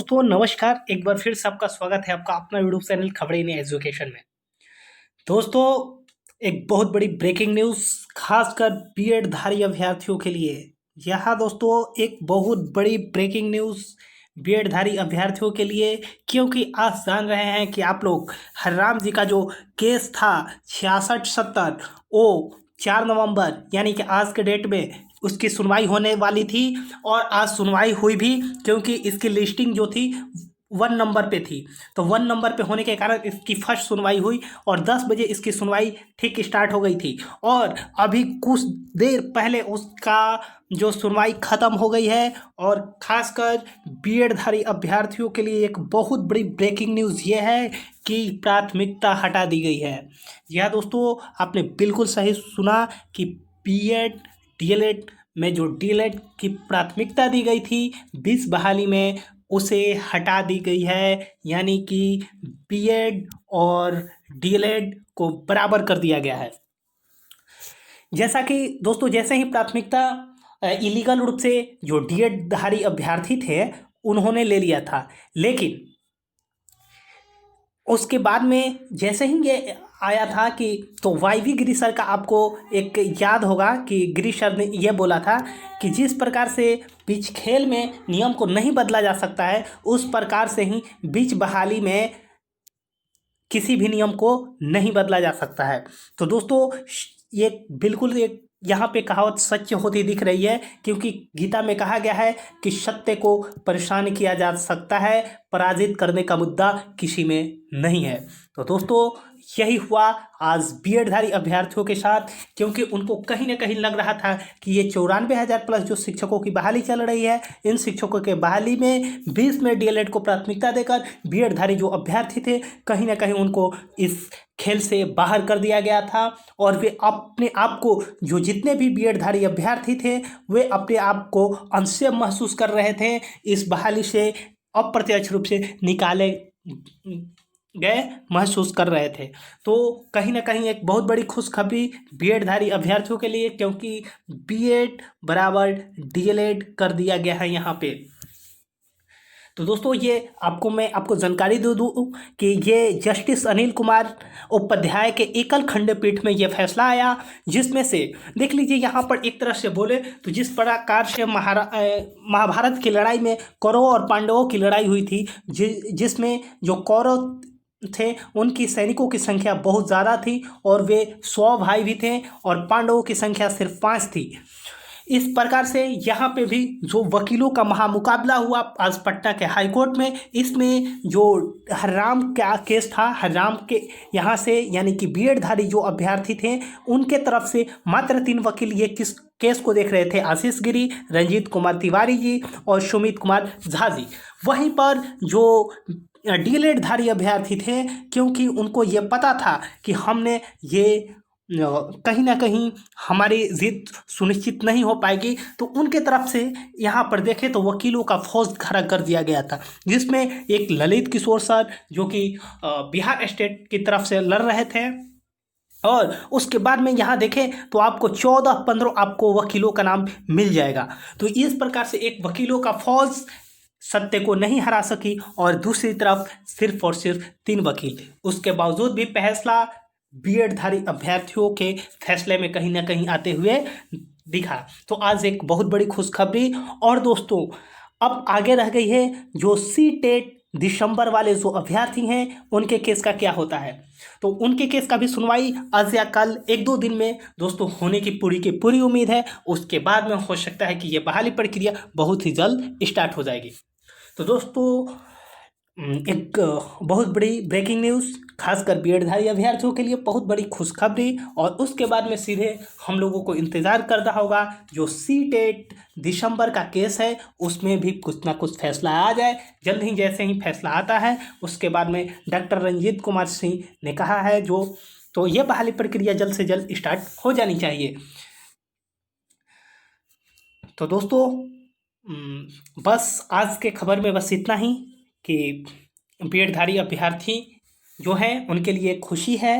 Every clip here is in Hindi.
दोस्तों नमस्कार। एक बार फिर से आपका स्वागत है आपका अपना यूट्यूब चैनल खबरें इन एजुकेशन में। दोस्तों एक बहुत बड़ी ब्रेकिंग न्यूज़ खासकर बीएड धारी अभ्यर्थियों के लिए। यहाँ दोस्तों एक बहुत बड़ी ब्रेकिंग न्यूज़ बीएड धारी अभ्यर्थियों के लिए, क्योंकि आज जान रहे हैं कि आप लोग हरराम जी का जो केस था 6670 वो 4 नवंबर यानी कि आज के डेट में उसकी सुनवाई होने वाली थी और आज सुनवाई हुई भी, क्योंकि इसकी लिस्टिंग जो थी 1 नंबर पे थी। तो 1 नंबर पे होने के कारण इसकी फर्स्ट सुनवाई हुई और 10 बजे इसकी सुनवाई ठीक स्टार्ट हो गई थी और अभी कुछ देर पहले उसका जो सुनवाई ख़त्म हो गई है। और ख़ासकर बीएड धारी अभ्यर्थियों के लिए एक बहुत बड़ी ब्रेकिंग न्यूज़ ये है कि प्राथमिकता हटा दी गई है। जी हाँ दोस्तों, आपने बिल्कुल सही सुना कि बीएड डीएलएड में जो डीएलएड की प्राथमिकता दी गई थी 20 बहाली में, उसे हटा दी गई है। यानी कि बीएड और डीएलएड को बराबर कर दिया गया है। जैसा कि दोस्तों जैसे ही प्राथमिकता इलीगल रूप से जो डीएड धारी अभ्यर्थी थे उन्होंने ले लिया था, लेकिन उसके बाद में जैसे ही ये आया था कि तो वाईवी गिरी सर का आपको एक याद होगा कि गिरी सर ने यह बोला था कि जिस प्रकार से बीच खेल में नियम को नहीं बदला जा सकता है, उस प्रकार से ही बीच बहाली में किसी भी नियम को नहीं बदला जा सकता है। तो दोस्तों ये बिल्कुल एक यहाँ पे कहावत सच होती दिख रही है, क्योंकि गीता में कहा गया है कि सत्य को परेशान किया जा सकता है, पराजित करने का मुद्दा किसी में नहीं है। तो दोस्तों यही हुआ आज बीएड धारी अभ्यर्थियों के साथ, क्योंकि उनको कहीं ना कहीं लग रहा था कि ये 94,000 प्लस जो शिक्षकों की बहाली चल रही है, इन शिक्षकों के बहाली में 20 में डीएलएड को प्राथमिकता देकर बीएड धारी जो अभ्यर्थी थे कहीं ना कहीं उनको इस खेल से बाहर कर दिया गया था। और वे अपने आप को, जो जितने भी बीएड धारी अभ्यर्थी थे, वे अपने आप को अनसेफ महसूस कर रहे थे, इस बहाली से अप्रत्यक्ष रूप से निकाले गए महसूस कर रहे थे। तो कहीं ना कहीं एक बहुत बड़ी खुशखबरी बीएड धारी अभ्यर्थियों के लिए, क्योंकि बीएड बराबर डीएलएड कर दिया गया है यहाँ पे। तो दोस्तों ये मैं आपको जानकारी दे दूँ कि ये जस्टिस अनिल कुमार उपाध्याय के एकल खंडपीठ में ये फैसला आया, जिसमें से देख लीजिए यहाँ पर एक तरह से बोले तो जिस प्रकार से महाभारत की लड़ाई में कौरवों और पांडवों की लड़ाई हुई थी, जिसमें जो कौरव थे उनकी सैनिकों की संख्या बहुत ज़्यादा थी और वे 100 भाई भी थे और पांडवों की संख्या सिर्फ 5 थी। इस प्रकार से यहाँ पे भी जो वकीलों का महामुकाबला हुआ आज पटना के हाई कोर्ट में, इसमें जो हरराम का केस था, हरराम के यहाँ से यानी कि बीएड धारी जो अभ्यर्थी थे उनके तरफ से मात्र 3 वकील ये किस केस को देख रहे थे, आशीष गिरी, रंजीत कुमार तिवारी जी और सुमित कुमार झा जी। वहीं पर जो डीएलएड धारी अभ्यर्थी थे, क्योंकि उनको ये पता था कि हमने ये कहीं ना कहीं हमारी जीत सुनिश्चित नहीं हो पाएगी, तो उनके तरफ से यहाँ पर देखें तो वकीलों का फौज खड़ा कर दिया गया था, जिसमें एक ललित किशोर सर जो कि बिहार स्टेट की तरफ से लड़ रहे थे। और उसके बाद में यहाँ देखें तो आपको 14-15 आपको वकीलों का नाम मिल जाएगा। तो इस प्रकार से एक वकीलों का फौज सत्य को नहीं हरा सकी और दूसरी तरफ सिर्फ और सिर्फ 3 वकील। उसके बावजूद भी फैसला बीएड धारी अभ्यर्थियों के फैसले में कहीं ना कहीं आते हुए दिखा। तो आज एक बहुत बड़ी खुशखबरी। और दोस्तों अब आगे रह गई है जो सीटेट दिसंबर वाले जो अभ्यर्थी हैं उनके केस का क्या होता है। तो उनके केस का भी सुनवाई आज या कल 1-2 दिन में दोस्तों होने की पूरी उम्मीद है। उसके बाद में हो सकता है कि ये बहाली प्रक्रिया बहुत ही जल्द स्टार्ट हो जाएगी। तो दोस्तों एक बहुत बड़ी ब्रेकिंग न्यूज़ खासकर बीएड धारी अभ्यर्थियों के लिए बहुत बड़ी खुशखबरी। और उसके बाद में सीधे हम लोगों को इंतज़ार करना होगा जो सीटेट दिसंबर का केस है, उसमें भी कुछ ना कुछ फैसला आ जाए जल्द ही। जैसे ही फैसला आता है उसके बाद में डॉक्टर रंजीत कुमार सिंह ने कहा है तो ये बहाली प्रक्रिया जल्द से जल्द स्टार्ट हो जानी चाहिए। तो दोस्तों बस आज के खबर में बस इतना ही कि बीएड धारी अभ्यर्थी जो हैं उनके लिए खुशी है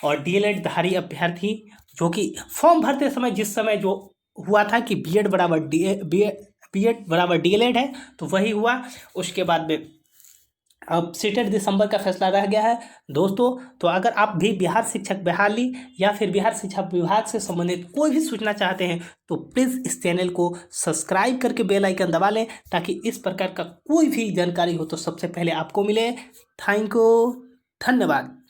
और डीएलएड धारी अभ्यर्थी जो कि फॉर्म भरते समय जिस समय जो हुआ था कि बीएड बराबर बीएड बराबर डीएलएड है, तो वही हुआ। उसके बाद में अब सीटेट दिसंबर का फैसला रह गया है दोस्तों। तो अगर आप भी बिहार शिक्षक बहाली या फिर बिहार शिक्षा विभाग से संबंधित कोई भी सूचना चाहते हैं तो प्लीज़ इस चैनल को सब्सक्राइब करके बेल आइकन दबा लें, ताकि इस प्रकार का कोई भी जानकारी हो तो सबसे पहले आपको मिले। थैंक यू, धन्यवाद।